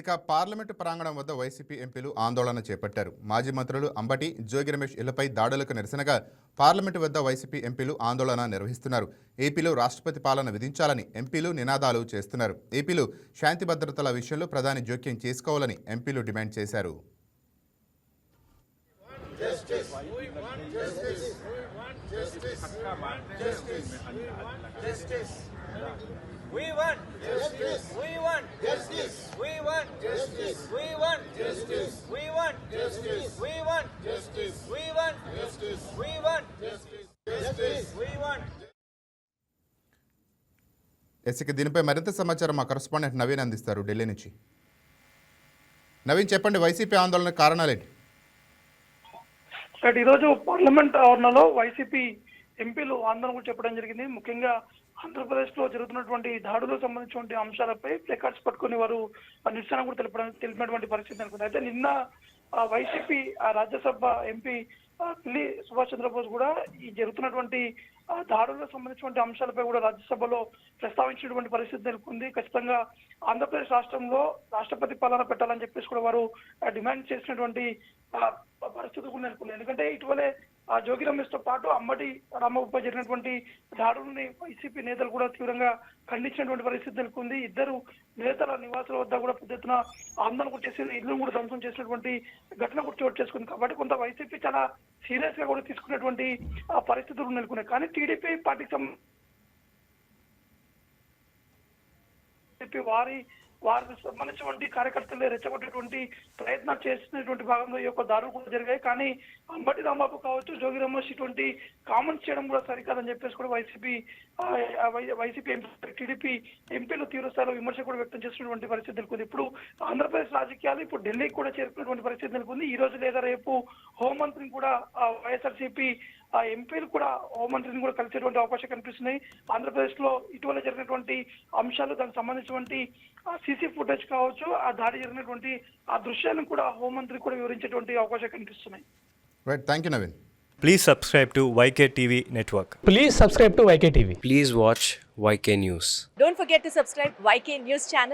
ఇక పార్లమెంటు ప్రాంగణం వద్ద వైసీపీ ఎంపీలు ఆందోళన చేపట్టారు. మాజీ మంత్రులు అంబటి, జోగి రమేష్ ఇళ్లపై దాడులకు నిరసనగా పార్లమెంటు వద్ద వైసీపీ ఎంపీలు ఆందోళన నిర్వహిస్తున్నారు. ఏపీలో రాష్ట్రపతి పాలన విధించాలని ఎంపీలు నినాదాలు చేస్తున్నారు. ఏపీలో శాంతి భద్రతల విషయంలో ప్రధాని జోక్యం చేసుకోవాలని ఎంపీలు డిమాండ్ చేశారు. We want justice. We want justice. We want justice. We want justice. We want justice. We want justice. We want justice. We want justice. Justice. We want. ఎస్సీకి దీనిపై మరింత సమాచారం మా కరెస్పాండెంట్ నవీన్ అందిస్తారు ఢిల్లీ నుంచి. నవీన్, చెప్పండి, వైసీపీ ఆందోళన కారణాలేంటి? ఈరోజు పార్లమెంట్ ఆవరణలో వైసీపీ ఎంపీలు ఆందోళన చెప్పడం జరిగింది. ముఖ్యంగా ఆంధ్రప్రదేశ్ లో జరుగుతున్నటువంటి దాడులకు సంబంధించినటువంటి అంశాలపై ప్లేకార్డ్స్ పట్టుకుని వారు నిరసన కూడా తెలిపినటువంటి పరిస్థితి అనుకుంది. అయితే నిన్న వైసీపీ రాజ్యసభ ఎంపీ పిల్లి సుభాష్ చంద్రబోస్ కూడా ఈ జరుగుతున్నటువంటి దాడులకు సంబంధించినటువంటి అంశాలపై కూడా రాజ్యసభలో ప్రస్తావించినటువంటి పరిస్థితి నెలకొంది. ఖచ్చితంగా ఆంధ్రప్రదేశ్ రాష్ట్రంలో రాష్ట్రపతి పాలన పెట్టాలని చెప్పేసి కూడా వారు డిమాండ్ చేసినటువంటి పరిస్థితి కూడా నెలకొంది. ఎందుకంటే ఇటీవలే జోగి రమేష్ తో పాటు అంబటి రాంబాబుపై జరిగినటువంటి దాడుల్ని వైసీపీ నేతలు కూడా తీవ్రంగా ఖండించినటువంటి పరిస్థితి నెలకొంది. ఇద్దరు నేతల నివాసాల వద్ద కూడా పెద్ద ఎత్తున ఆందోళన కూడా చేసి ఇల్లు కూడా ధ్వంసం చేసినటువంటి ఘటన కూడా చోటు చేసుకుంది. కాబట్టి కొంత వైసీపీ చాలా సీరియస్ గా కూడా తీసుకున్నటువంటి పరిస్థితులు నెలకొన్నాయి. కానీ టీడీపీ పార్టీకి సంబంధించి వారికి సంబంధించినటువంటి కార్యకర్తలు రెచ్చగొట్టేటువంటి ప్రయత్నాలు చేసినటువంటి భాగంలో ఈ యొక్క దాడులు కూడా జరిగాయి. కానీ అంబటి రాంబాబు కావచ్చు, జోగి రమేష్ ఇటువంటి కామెంట్స్ చేయడం కూడా సరికాదని చెప్పేసి కూడా వైసీపీ టీడీపీ ఎంపీలు తీవ్రస్థాయిలో విమర్శ కూడా వ్యక్తం చేసినటువంటి పరిస్థితి నెలకొంది. ఇప్పుడు ఆంధ్రప్రదేశ్ రాజకీయాలు ఇప్పుడు ఢిల్లీకి కూడా చేరుకున్నటువంటి పరిస్థితి నెలకొంది. ఈ రోజు లేదా రేపు హోంమంత్రిని కూడా వైఎస్ఆర్సీపీ ఎంపీలు కూడా హోంమంత్రిని కూడా కలిసేటువంటి అవకాశం కనిపిస్తున్నాయి. ఆంధ్రప్రదేశ్ లో ఇటీవల జరిగినటువంటి అంశాలు, దానికి సంబంధించినటువంటి సీసీ ఫుటేజ్ కావచ్చు, ఆ దాడి జరిగినటువంటి ఆ దృశ్యాలను కూడా హోంమంత్రి కూడా వివరించేటువంటి అవకాశం కనిపిస్తున్నాయి. Right, thank you Naveen. Please subscribe to YK TV Network. Please subscribe to YK TV. Please watch YK News. Don't forget to subscribe YK News channel